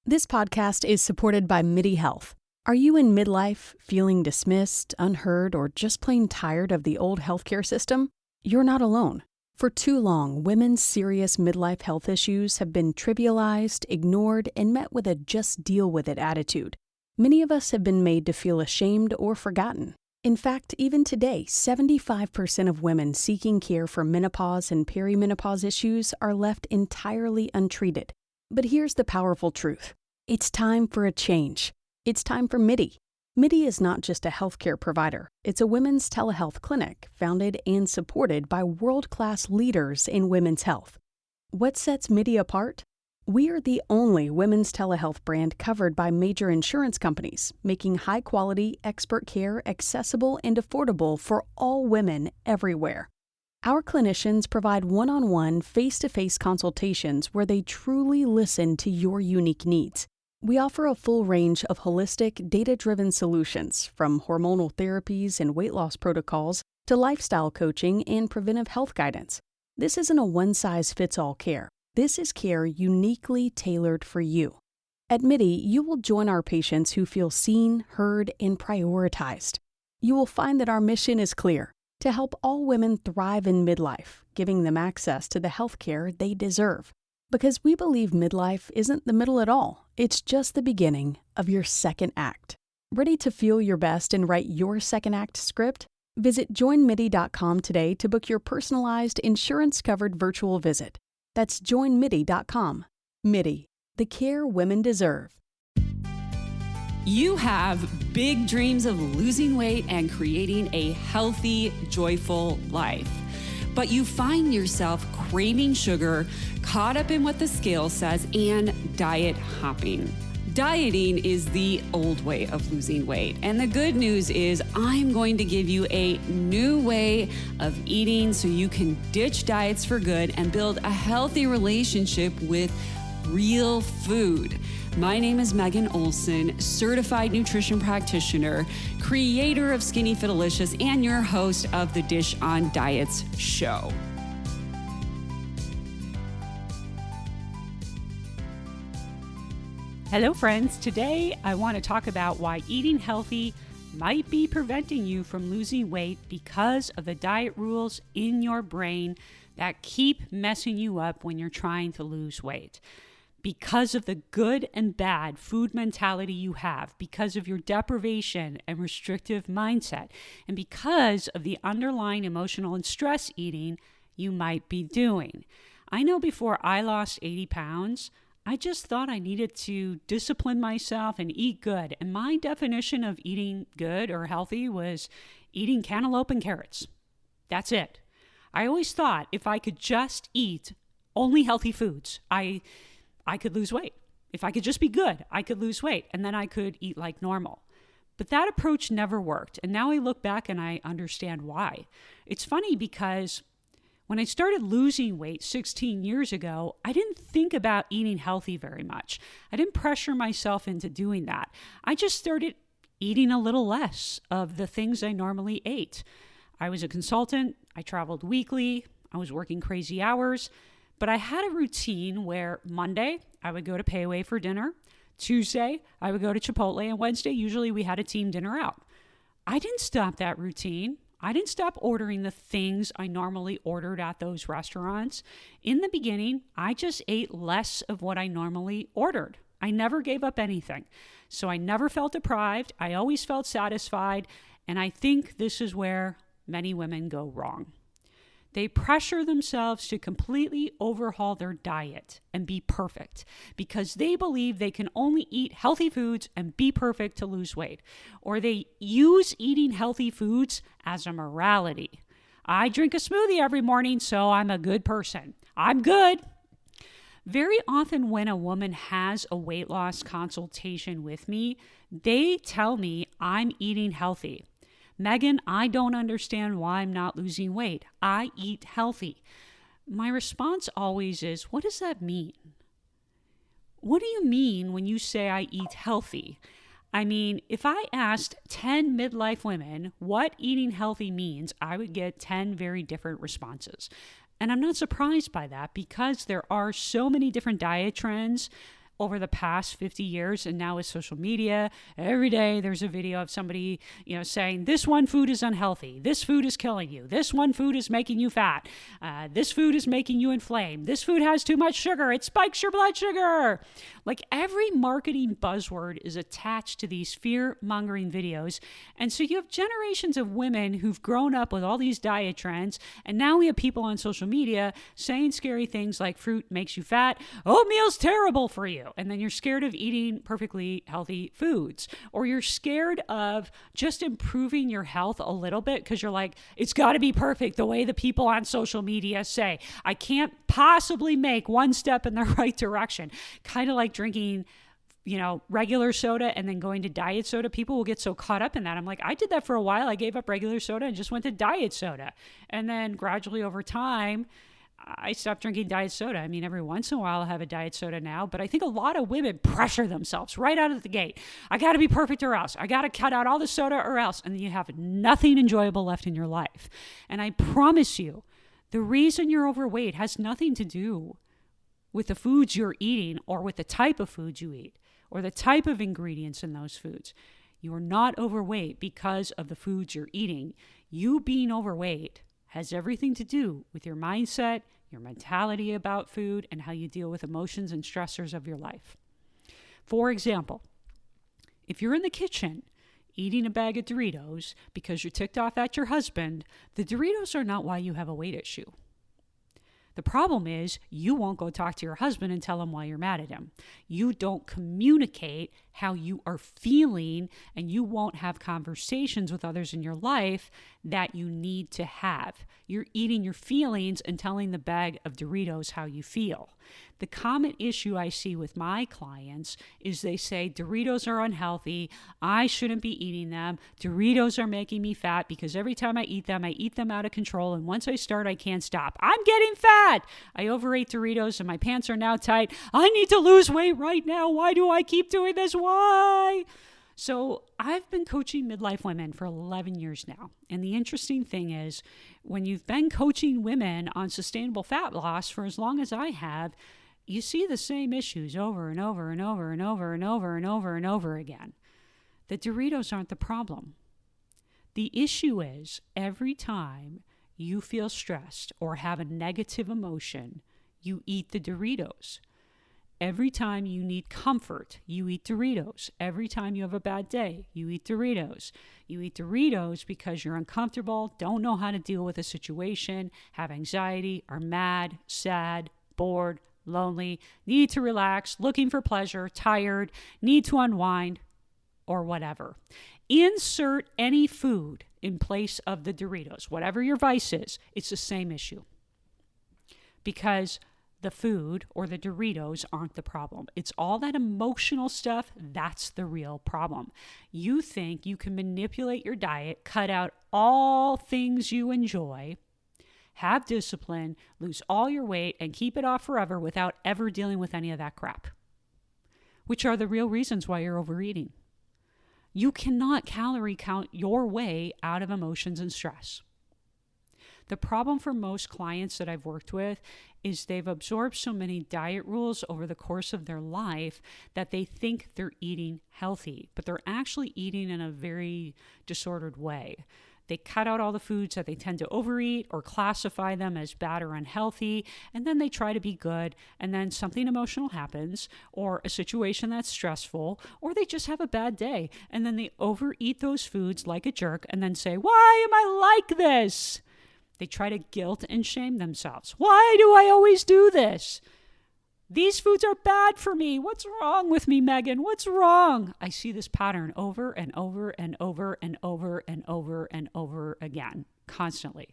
This podcast is supported by MIDI Health. Are you in midlife, feeling dismissed, unheard, or just plain tired of the old healthcare system? You're not alone. For too long, women's serious midlife health issues have been trivialized, ignored, and met with a just deal with it attitude. Many of us have been made to feel ashamed or forgotten. In fact, even today, 75% of women seeking care for menopause and perimenopause issues are left entirely untreated. But here's the powerful truth. It's time for a change. It's time for MIDI. MIDI is not just a healthcare provider. It's a women's telehealth clinic founded and supported by world-class leaders in women's health. What sets MIDI apart? We are the only women's telehealth brand covered by major insurance companies, making high-quality, expert care accessible and affordable for all women everywhere. Our clinicians provide one-on-one, face-to-face consultations where they truly listen to your unique needs. We offer a full range of holistic, data-driven solutions, from hormonal therapies and weight loss protocols to lifestyle coaching and preventive health guidance. This isn't a one-size-fits-all care. This is care uniquely tailored for you. At MIDI, you will join our patients who feel seen, heard, and prioritized. You will find that our mission is clear: to help all women thrive in midlife, giving them access to the health care they deserve. Because we believe midlife isn't the middle at all. It's just the beginning of your second act. Ready to feel your best and write your second act script? Visit joinmidi.com today to book your personalized, insurance-covered virtual visit. That's joinmidi.com. MIDI, the care women deserve. You have big dreams of losing weight and creating a healthy, joyful life. But you find yourself craving sugar, caught up in what the scale says, and diet hopping. Dieting is the old way of losing weight. And the good news is I'm going to give you a new way of eating so you can ditch diets for good and build a healthy relationship with real food. My name is Megan Olson, certified nutrition practitioner, creator of Skinny Fitalicious, and your host of the Dish on Diets show. Hello friends, today I want to talk about why eating healthy might be preventing you from losing weight because of the diet rules in your brain that keep messing you up when you're trying to lose weight. Because of the good and bad food mentality you have, because of your deprivation and restrictive mindset, and because of the underlying emotional and stress eating you might be doing. I know before I lost 80 pounds, I just thought I needed to discipline myself and eat good. And my definition of eating good or healthy was eating cantaloupe and carrots. That's it. I always thought if I could just eat only healthy foods, I could lose weight. If I could just be good, I could lose weight, and then I could eat like normal. But that approach never worked, and now I look back and I understand why. It's funny because when I started losing weight 16 years ago, I didn't think about eating healthy very much. I didn't pressure myself into doing that. I just started eating a little less of the things I normally ate. I was a consultant, I traveled weekly, I was working crazy hours. But I had a routine where Monday, I would go to Pay Away for dinner. Tuesday, I would go to Chipotle. And Wednesday, usually we had a team dinner out. I didn't stop that routine. I didn't stop ordering the things I normally ordered at those restaurants. In the beginning, I just ate less of what I normally ordered. I never gave up anything. So I never felt deprived. I always felt satisfied. And I think this is where many women go wrong. They pressure themselves to completely overhaul their diet and be perfect because they believe they can only eat healthy foods and be perfect to lose weight. Or they use eating healthy foods as a morality. I drink a smoothie every morning, so I'm a good person. I'm good. Very often when a woman has a weight loss consultation with me, they tell me I'm eating healthy. Megan, I don't understand why I'm not losing weight. I eat healthy. My response always is, what does that mean? What do you mean when you say I eat healthy? I mean, if I asked 10 midlife women what eating healthy means, I would get 10 very different responses. And I'm not surprised by that because there are so many different diet trends over the past 50 years. And now with social media, every day there's a video of somebody, saying this one food is unhealthy. This food is killing you. This one food is making you fat. This food is making you inflamed. This food has too much sugar. It spikes your blood sugar. Like every marketing buzzword is attached to these fear-mongering videos. And so you have generations of women who've grown up with all these diet trends. And now we have people on social media saying scary things like fruit makes you fat. Oatmeal's terrible for you. And then you're scared of eating perfectly healthy foods, or you're scared of just improving your health a little bit because you're like, it's got to be perfect the way the people on social media say. I can't possibly make one step in the right direction. Kind of like drinking regular soda and then going to diet soda. People will get so caught up in that. I'm like, I did that for a while. I gave up regular soda and just went to diet soda. And then gradually over time, I stopped drinking diet soda. I mean, every once in a while I'll have a diet soda now, but I think a lot of women pressure themselves right out of the gate. I got to be perfect or else. I got to cut out all the soda or else. And then you have nothing enjoyable left in your life. And I promise you, the reason you're overweight has nothing to do with the foods you're eating or with the type of foods you eat or the type of ingredients in those foods. You are not overweight because of the foods you're eating. You being overweight has everything to do with your mindset, your mentality about food, and how you deal with emotions and stressors of your life. For example, if you're in the kitchen eating a bag of Doritos because you're ticked off at your husband, the Doritos are not why you have a weight issue. The problem is you won't go talk to your husband and tell him why you're mad at him. You don't communicate how you are feeling, and you won't have conversations with others in your life that you need to have. You're eating your feelings and telling the bag of Doritos how you feel. The common issue I see with my clients is they say Doritos are unhealthy. I shouldn't be eating them. Doritos are making me fat because every time I eat them out of control. And once I start, I can't stop. I'm getting fat. I overate Doritos and my pants are now tight. I need to lose weight right now. Why do I keep doing this? Why? So I've been coaching midlife women for 11 years now. And the interesting thing is, when you've been coaching women on sustainable fat loss for as long as I have, you see the same issues over and over and over and over and over and over and over again. The Doritos aren't the problem. The issue is every time you feel stressed or have a negative emotion, you eat the Doritos. Every time you need comfort, you eat Doritos. Every time you have a bad day, you eat Doritos. You eat Doritos because you're uncomfortable, don't know how to deal with a situation, have anxiety, are mad, sad, bored, lonely, need to relax, looking for pleasure, tired, need to unwind, or whatever. Insert any food in place of the Doritos. Whatever your vice is, it's the same issue. Because the food or the Doritos aren't the problem. It's all that emotional stuff that's the real problem. You think you can manipulate your diet, cut out all things you enjoy, have discipline, lose all your weight, and keep it off forever without ever dealing with any of that crap, which are the real reasons why you're overeating. You cannot calorie count your way out of emotions and stress. The problem for most clients that I've worked with is they've absorbed so many diet rules over the course of their life that they think they're eating healthy, but they're actually eating in a very disordered way. They cut out all the foods that they tend to overeat or classify them as bad or unhealthy, and then they try to be good, and then something emotional happens, or a situation that's stressful, or they just have a bad day, and then they overeat those foods like a jerk and then say, "Why am I like this?" They try to guilt and shame themselves. Why do I always do this? These foods are bad for me. What's wrong with me, Megan? What's wrong? I see this pattern over and over and over and over and over and over again, constantly.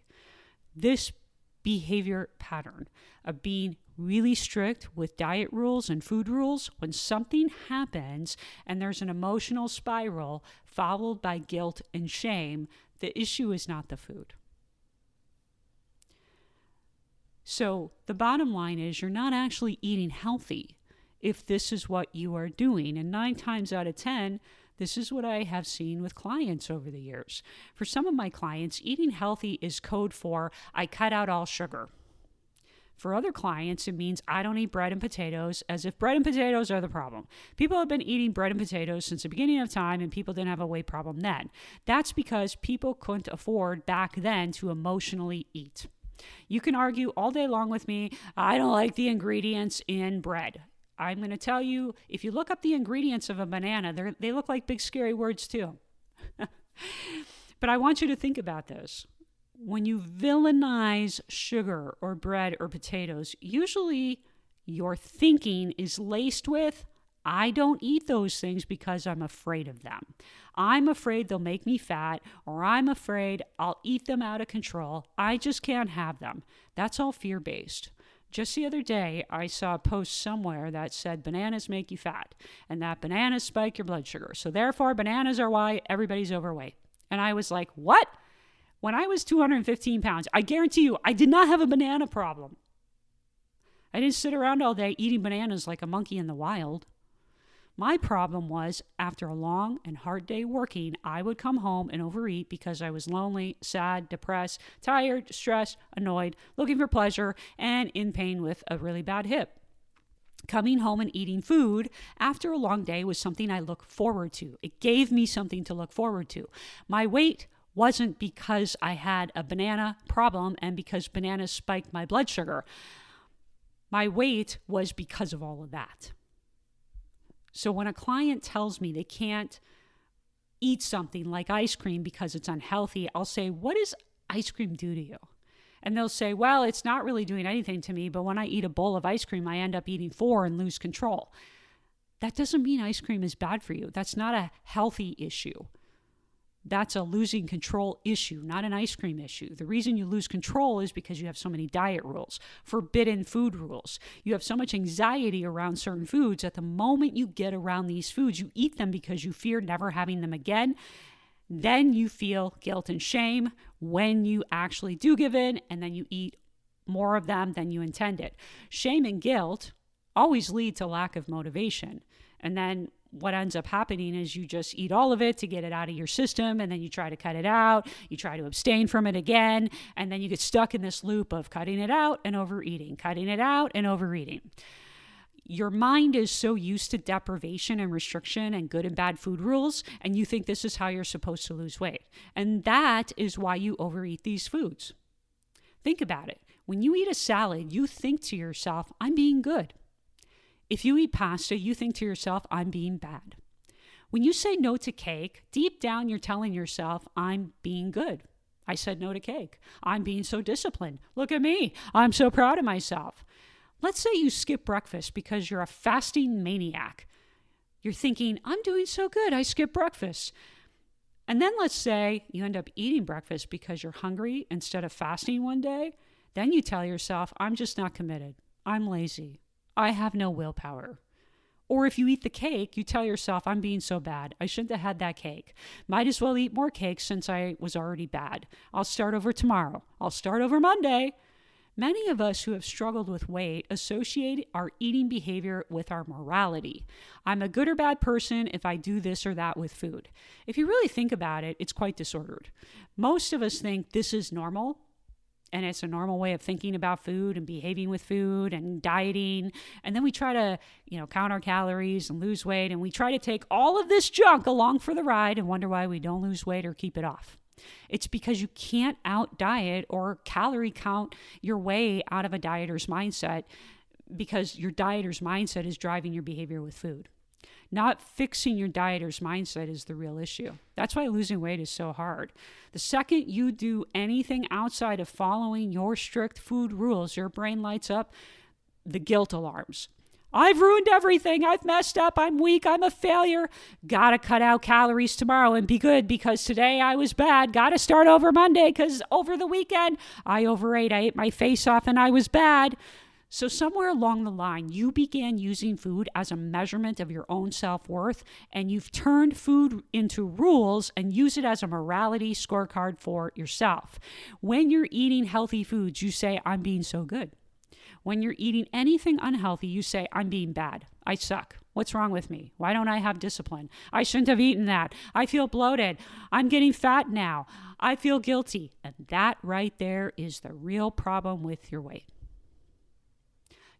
This behavior pattern of being really strict with diet rules and food rules, when something happens and there's an emotional spiral followed by guilt and shame, the issue is not the food. So the bottom line is you're not actually eating healthy if this is what you are doing. And 9 times out of 10, this is what I have seen with clients over the years. For some of my clients, eating healthy is code for I cut out all sugar. For other clients, it means I don't eat bread and potatoes, as if bread and potatoes are the problem. People have been eating bread and potatoes since the beginning of time, and people didn't have a weight problem then. That's because people couldn't afford back then to emotionally eat. You can argue all day long with me, I don't like the ingredients in bread. I'm going to tell you, if you look up the ingredients of a banana, they look like big scary words too. But I want you to think about this. When you villainize sugar or bread or potatoes, usually your thinking is laced with, I don't eat those things because I'm afraid of them. I'm afraid they'll make me fat, or I'm afraid I'll eat them out of control. I just can't have them. That's all fear-based. Just the other day, I saw a post somewhere that said bananas make you fat, and that bananas spike your blood sugar. So therefore, bananas are why everybody's overweight. And I was like, what? When I was 215 pounds, I guarantee you, I did not have a banana problem. I didn't sit around all day eating bananas like a monkey in the wild. My problem was, after a long and hard day working, I would come home and overeat because I was lonely, sad, depressed, tired, stressed, annoyed, looking for pleasure, and in pain with a really bad hip. Coming home and eating food after a long day was something I looked forward to. It gave me something to look forward to. My weight wasn't because I had a banana problem and because bananas spiked my blood sugar. My weight was because of all of that. So when a client tells me they can't eat something like ice cream because it's unhealthy, I'll say, what does ice cream do to you? And they'll say, well, it's not really doing anything to me, but when I eat a bowl of ice cream, I end up eating 4 and lose control. That doesn't mean ice cream is bad for you. That's not a healthy issue. That's a losing control issue, not an ice cream issue. The reason you lose control is because you have so many diet rules, forbidden food rules. You have so much anxiety around certain foods that the moment you get around these foods, you eat them because you fear never having them again. Then you feel guilt and shame when you actually do give in, and then you eat more of them than you intended. Shame and guilt always lead to lack of motivation. And then what ends up happening is you just eat all of it to get it out of your system, and then you try to cut it out, you try to abstain from it again, and then you get stuck in this loop of cutting it out and overeating, cutting it out and overeating. Your mind is so used to deprivation and restriction and good and bad food rules, and you think this is how you're supposed to lose weight. And that is why you overeat these foods. Think about it. When you eat a salad, you think to yourself, I'm being good. If you eat pasta, you think to yourself, I'm being bad. When you say no to cake, deep down you're telling yourself, I'm being good. I said no to cake. I'm being so disciplined. Look at me. I'm so proud of myself. Let's say you skip breakfast because you're a fasting maniac. You're thinking, I'm doing so good, I skipped breakfast. And then let's say you end up eating breakfast because you're hungry instead of fasting one day. Then you tell yourself, I'm just not committed. I'm lazy. I have no willpower. Or if you eat the cake, you tell yourself, I'm being so bad. I shouldn't have had that cake. Might as well eat more cake since I was already bad. I'll start over tomorrow. I'll start over Monday. Many of us who have struggled with weight associate our eating behavior with our morality. I'm a good or bad person if I do this or that with food. If you really think about it, it's quite disordered. Most of us think this is normal, and it's a normal way of thinking about food and behaving with food and dieting. And then we try to, count our calories and lose weight. And we try to take all of this junk along for the ride and wonder why we don't lose weight or keep it off. It's because you can't out diet or calorie count your way out of a dieter's mindset, because your dieter's mindset is driving your behavior with food. Not fixing your dieter's mindset is the real issue. That's why losing weight is so hard. The second you do anything outside of following your strict food rules, your brain lights up the guilt alarms. I've ruined everything. I've messed up. I'm weak. I'm a failure. Gotta cut out calories tomorrow and be good because today I was bad. Gotta start over Monday because over the weekend I overate. I ate my face off and I was bad. So somewhere along the line, you began using food as a measurement of your own self-worth, and you've turned food into rules and use it as a morality scorecard for yourself. When you're eating healthy foods, you say, I'm being so good. When you're eating anything unhealthy, you say, I'm being bad. I suck. What's wrong with me? Why don't I have discipline? I shouldn't have eaten that. I feel bloated. I'm getting fat now. I feel guilty. And that right there is the real problem with your weight.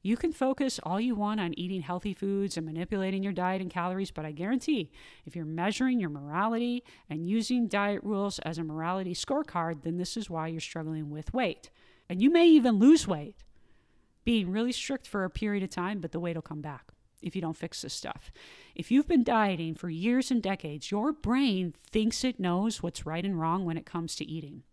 You can focus all you want on eating healthy foods and manipulating your diet and calories, but I guarantee if you're measuring your morality and using diet rules as a morality scorecard, then this is why you're struggling with weight. And you may even lose weight being really strict for a period of time, but the weight will come back if you don't fix this stuff. If you've been dieting for years and decades, your brain thinks it knows what's right and wrong when it comes to eating.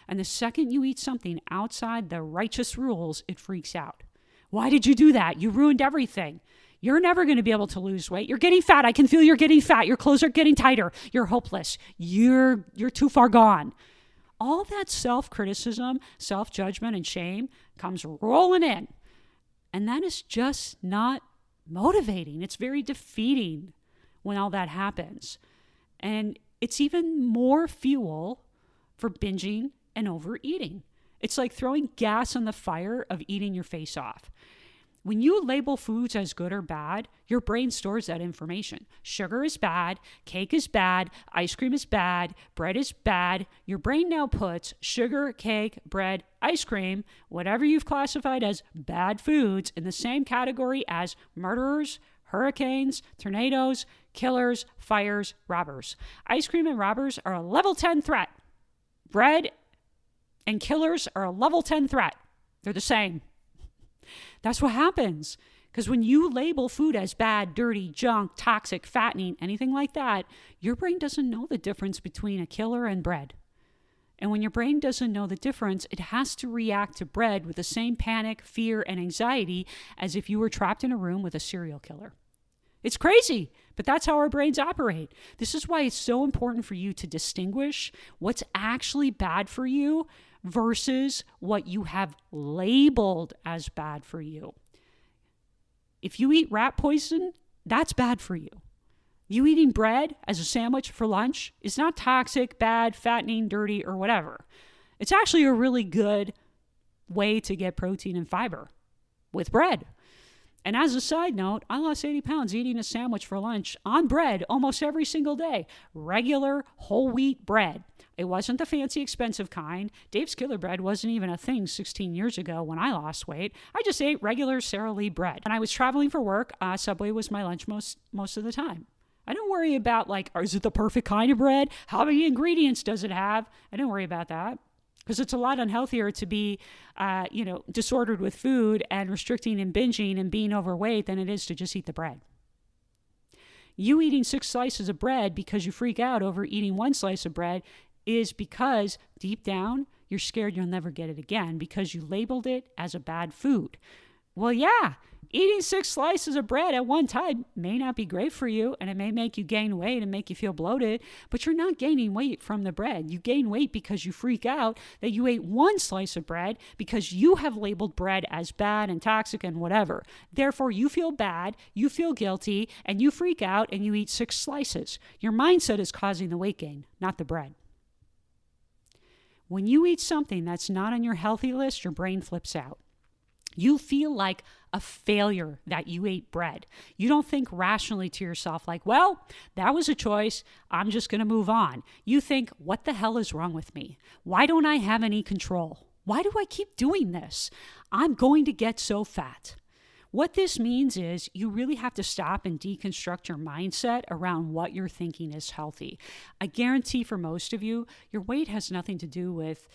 And the second you eat something outside the righteous rules, it freaks out. Why did you do that? You ruined everything. You're never going to be able to lose weight. You're getting fat. I can feel you're getting fat. Your clothes are getting tighter. You're hopeless. You're too far gone. All that self-criticism, self-judgment, and shame comes rolling in. And that is just not motivating. It's very defeating when all that happens. And it's even more fuel for binging and overeating. It's like throwing gas on the fire of eating your face off. When you label foods as good or bad, your brain stores that information. Sugar is bad, cake is bad, ice cream is bad, bread is bad. Your brain now puts sugar, cake, bread, ice cream, whatever you've classified as bad foods, in the same category as murderers, hurricanes, tornadoes, killers, fires, robbers. Ice cream and robbers are a level 10 threat. Bread and killers are a level 10 threat. They're the same. That's what happens. Because when you label food as bad, dirty, junk, toxic, fattening, anything like that, your brain doesn't know the difference between a killer and bread. And when your brain doesn't know the difference, it has to react to bread with the same panic, fear, and anxiety as if you were trapped in a room with a serial killer. It's crazy, but that's how our brains operate. This is why it's so important for you to distinguish what's actually bad for you versus what you have labeled as bad for you. If you eat rat poison, that's bad for you. You eating bread as a sandwich for lunch is not toxic, bad, fattening, dirty, or whatever. It's actually a really good way to get protein and fiber with bread. And as a side note, I lost 80 pounds eating a sandwich for lunch on bread almost every single day. Regular whole wheat bread. It wasn't the fancy expensive kind. Dave's Killer Bread wasn't even a thing 16 years ago when I lost weight. I just ate regular Sara Lee bread. When I was traveling for work, Subway was my lunch most of the time. I didn't worry about is it the perfect kind of bread? How many ingredients does it have? I didn't worry about that. Because it's a lot unhealthier to be, disordered with food and restricting and binging and being overweight than it is to just eat the bread. You eating 6 slices of bread because you freak out over eating 1 slice of bread is because deep down, you're scared you'll never get it again because you labeled it as a bad food. Well, yeah, eating 6 slices of bread at one time may not be great for you, and it may make you gain weight and make you feel bloated, but you're not gaining weight from the bread. You gain weight because you freak out that you ate 1 slice of bread because you have labeled bread as bad and toxic and whatever. Therefore, you feel bad, you feel guilty, and you freak out and you eat 6 slices. Your mindset is causing the weight gain, not the bread. When you eat something that's not on your healthy list, your brain flips out. You feel like a failure that you ate bread. You don't think rationally to yourself like, well, that was a choice. I'm just going to move on. You think, what the hell is wrong with me? Why don't I have any control? Why do I keep doing this? I'm going to get so fat. What this means is you really have to stop and deconstruct your mindset around what you're thinking is healthy. I guarantee for most of you, your weight has nothing to do with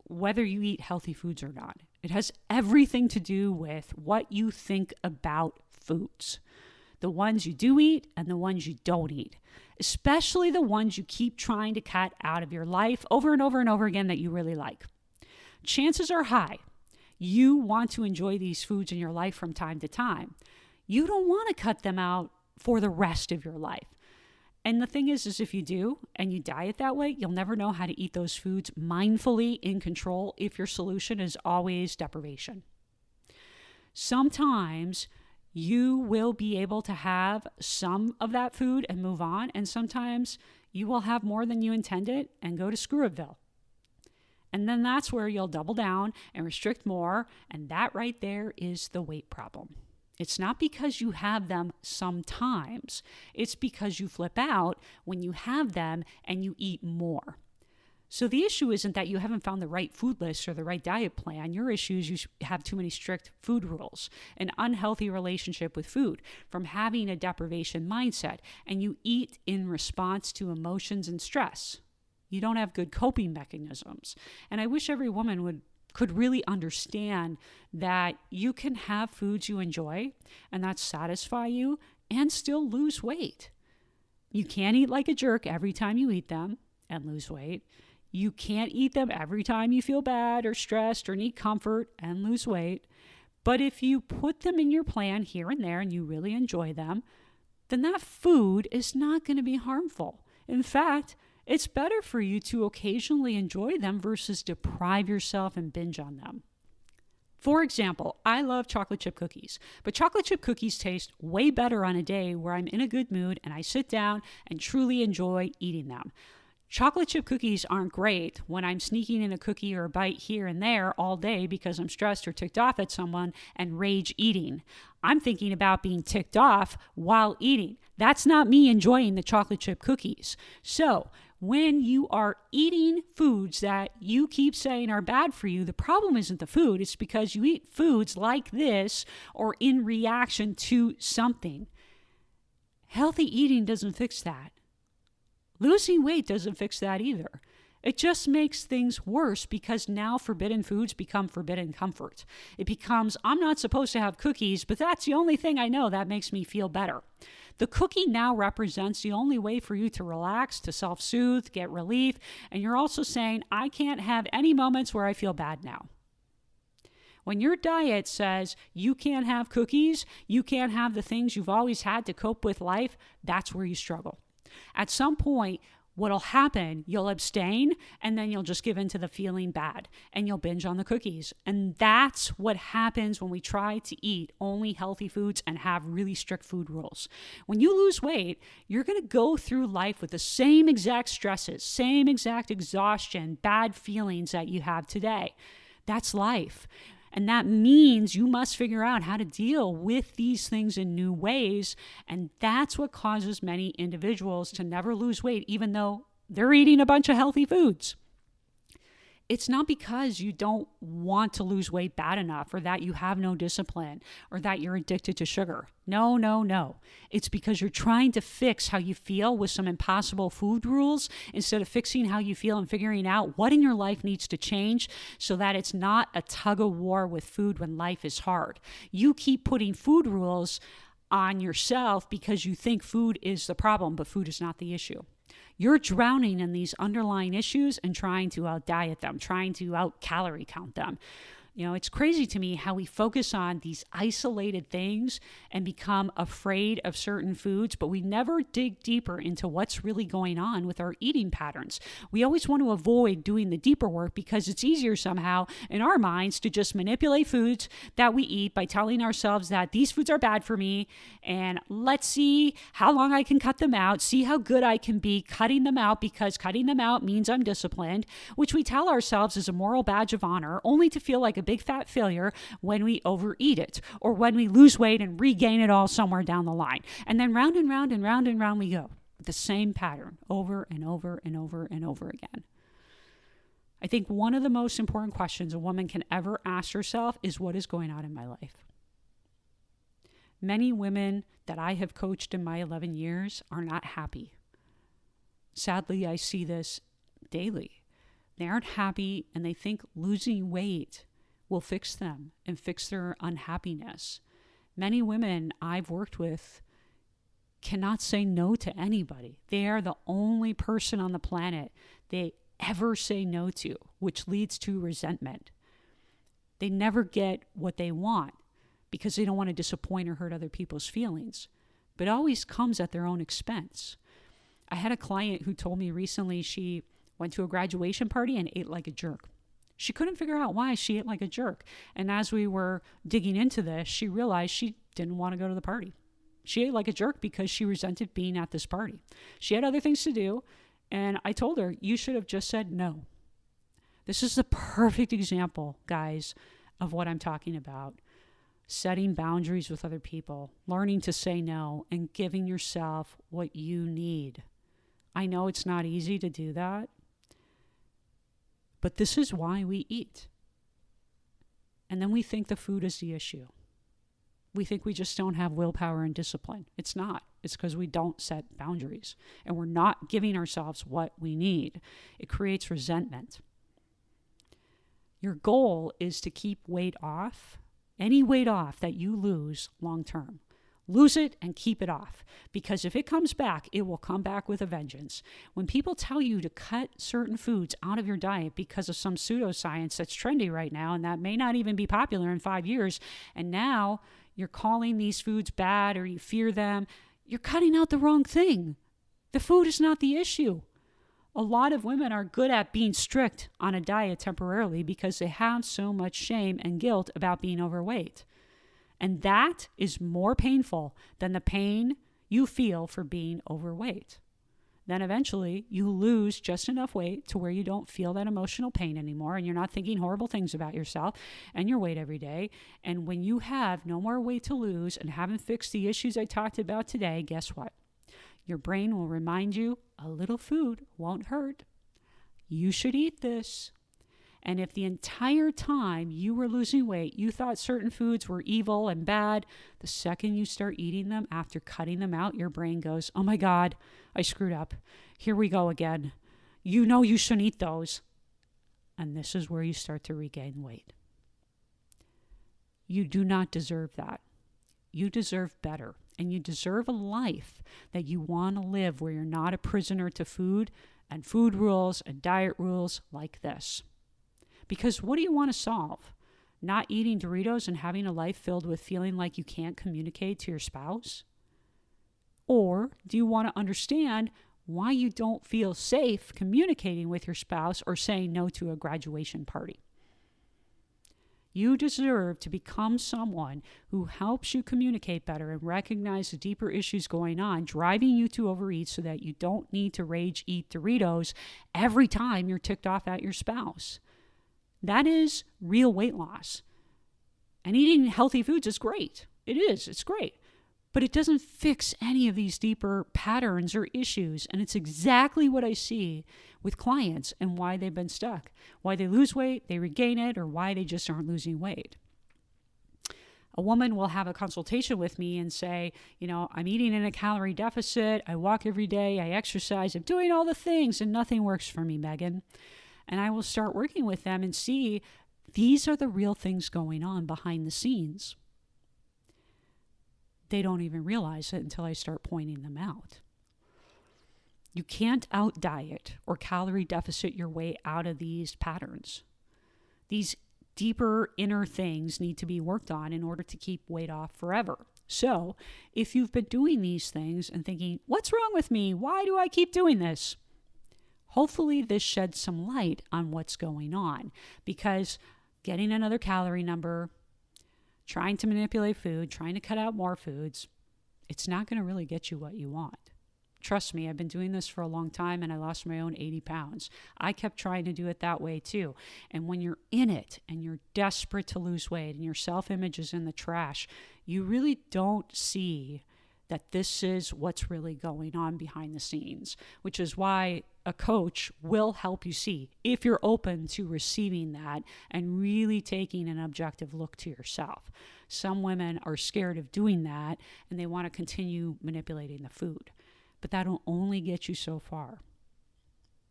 whether you eat healthy foods or not. It has everything to do with what you think about foods. The ones you do eat and the ones you don't eat. Especially the ones you keep trying to cut out of your life over and over and over again that you really like. Chances are high you want to enjoy these foods in your life from time to time. You don't want to cut them out for the rest of your life. And the thing is if you do and you diet that way, you'll never know how to eat those foods mindfully in control if your solution is always deprivation. Sometimes you will be able to have some of that food and move on, and sometimes you will have more than you intended and go to Screwville. And then that's where you'll double down and restrict more, and that right there is the weight problem. It's not because you have them sometimes. It's because you flip out when you have them and you eat more. So the issue isn't that you haven't found the right food list or the right diet plan. Your issue is you have too many strict food rules, an unhealthy relationship with food, from having a deprivation mindset, and you eat in response to emotions and stress. You don't have good coping mechanisms. And I wish every woman could really understand that you can have foods you enjoy and that satisfy you and still lose weight. You can't eat like a jerk every time you eat them and lose weight. You can't eat them every time you feel bad or stressed or need comfort and lose weight. But if you put them in your plan here and there and you really enjoy them, then that food is not going to be harmful. In fact, it's better for you to occasionally enjoy them versus deprive yourself and binge on them. For example, I love chocolate chip cookies, but chocolate chip cookies taste way better on a day where I'm in a good mood and I sit down and truly enjoy eating them. Chocolate chip cookies aren't great when I'm sneaking in a cookie or a bite here and there all day because I'm stressed or ticked off at someone and rage eating. I'm thinking about being ticked off while eating. That's not me enjoying the chocolate chip cookies. So when you are eating foods that you keep saying are bad for you, the problem isn't the food. It's because you eat foods like this or in reaction to something. Healthy eating doesn't fix that. Losing weight doesn't fix that either. It just makes things worse because now forbidden foods become forbidden comfort. It becomes, I'm not supposed to have cookies, but that's the only thing I know that makes me feel better. The cookie now represents the only way for you to relax, to self-soothe, get relief, and you're also saying, I can't have any moments where I feel bad now. When your diet says you can't have cookies, you can't have the things you've always had to cope with life, that's where you struggle. At some point, what'll happen, you'll abstain and then you'll just give in to the feeling bad and you'll binge on the cookies. And that's what happens when we try to eat only healthy foods and have really strict food rules. When you lose weight, you're going to go through life with the same exact stresses, same exact exhaustion, bad feelings that you have today. That's life. And that means you must figure out how to deal with these things in new ways. And that's what causes many individuals to never lose weight, even though they're eating a bunch of healthy foods. It's not because you don't want to lose weight bad enough or that you have no discipline or that you're addicted to sugar. No. It's because you're trying to fix how you feel with some impossible food rules instead of fixing how you feel and figuring out what in your life needs to change so that it's not a tug of war with food when life is hard. You keep putting food rules on yourself because you think food is the problem, but food is not the issue. You're drowning in these underlying issues and trying to out-diet them, trying to out-calorie count them. You know, it's crazy to me how we focus on these isolated things and become afraid of certain foods, but we never dig deeper into what's really going on with our eating patterns. We always want to avoid doing the deeper work because it's easier somehow in our minds to just manipulate foods that we eat by telling ourselves that these foods are bad for me and let's see how long I can cut them out, see how good I can be cutting them out because cutting them out means I'm disciplined, which we tell ourselves is a moral badge of honor, only to feel like a big fat failure when we overeat it or when we lose weight and regain it all somewhere down the line. And then round and round and round and round we go. The same pattern over and over and over and over again. I think one of the most important questions a woman can ever ask herself is, what is going on in my life? Many women that I have coached in my 11 years are not happy. Sadly, I see this daily. They aren't happy and they think losing weight will fix them and fix their unhappiness. Many women I've worked with cannot say no to anybody. They are the only person on the planet they ever say no to, which leads to resentment. They never get what they want because they don't want to disappoint or hurt other people's feelings, but it always comes at their own expense. I had a client who told me recently she went to a graduation party and ate like a jerk. She couldn't figure out why she ate like a jerk. And as we were digging into this, she realized she didn't want to go to the party. She ate like a jerk because she resented being at this party. She had other things to do. And I told her, you should have just said no. This is the perfect example, guys, of what I'm talking about. Setting boundaries with other people, learning to say no, and giving yourself what you need. I know it's not easy to do that. But this is why we eat. And then we think the food is the issue. We think we just don't have willpower and discipline. It's not. It's because we don't set boundaries and we're not giving ourselves what we need. It creates resentment. Your goal is to keep weight off, any weight off that you lose long term. Lose it and keep it off, because if it comes back, it will come back with a vengeance. When people tell you to cut certain foods out of your diet because of some pseudoscience that's trendy right now and that may not even be popular in 5 years, and now you're calling these foods bad or you fear them, you're cutting out the wrong thing. The food is not the issue. A lot of women are good at being strict on a diet temporarily because they have so much shame and guilt about being overweight. And that is more painful than the pain you feel for being overweight. Then eventually you lose just enough weight to where you don't feel that emotional pain anymore and you're not thinking horrible things about yourself and your weight every day. And when you have no more weight to lose and haven't fixed the issues I talked about today, guess what? Your brain will remind you a little food won't hurt. You should eat this. And if the entire time you were losing weight, you thought certain foods were evil and bad, the second you start eating them after cutting them out, your brain goes, oh my God, I screwed up. Here we go again. You know you shouldn't eat those. And this is where you start to regain weight. You do not deserve that. You deserve better. And you deserve a life that you want to live where you're not a prisoner to food and food rules and diet rules like this. Because what do you want to solve? Not eating Doritos and having a life filled with feeling like you can't communicate to your spouse? Or do you want to understand why you don't feel safe communicating with your spouse or saying no to a graduation party? You deserve to become someone who helps you communicate better and recognize the deeper issues going on, driving you to overeat so that you don't need to rage eat Doritos every time you're ticked off at your spouse. That is real weight loss. And eating healthy foods is great. It is. It's great. But it doesn't fix any of these deeper patterns or issues. And it's exactly what I see with clients and why they've been stuck. Why they lose weight, they regain it, or why they just aren't losing weight. A woman will have a consultation with me and say, I'm eating in a calorie deficit. I walk every day. I exercise. I'm doing all the things and nothing works for me, Megan. And I will start working with them and see these are the real things going on behind the scenes. They don't even realize it until I start pointing them out. You can't out-diet or calorie deficit your way out of these patterns. These deeper inner things need to be worked on in order to keep weight off forever. So if you've been doing these things and thinking, what's wrong with me? Why do I keep doing this? Hopefully this sheds some light on what's going on, because getting another calorie number, trying to manipulate food, trying to cut out more foods, it's not going to really get you what you want. Trust me, I've been doing this for a long time and I lost my own 80 pounds. I kept trying to do it that way too. And when you're in it and you're desperate to lose weight and your self-image is in the trash, you really don't see that this is what's really going on behind the scenes, which is why a coach will help you see if you're open to receiving that and really taking an objective look to yourself. Some women are scared of doing that and they want to continue manipulating the food, but that'll only get you so far.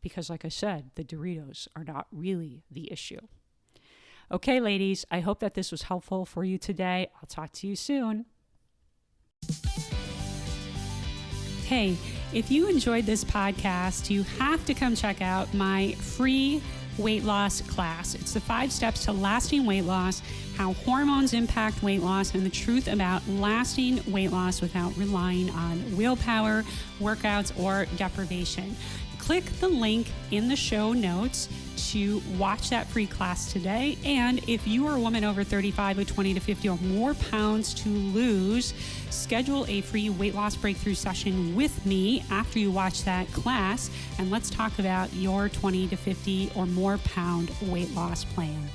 Because like I said, the Doritos are not really the issue. Okay, ladies, I hope that this was helpful for you today. I'll talk to you soon. Hey, if you enjoyed this podcast, you have to come check out my free weight loss class. It's the 5 steps to lasting weight loss, how hormones impact weight loss, and the truth about lasting weight loss without relying on willpower, workouts, or deprivation. Click the link in the show notes to watch that free class today. And if you are a woman over 35 with 20 to 50 or more pounds to lose, schedule a free weight loss breakthrough session with me after you watch that class. And let's talk about your 20 to 50 or more pound weight loss plan.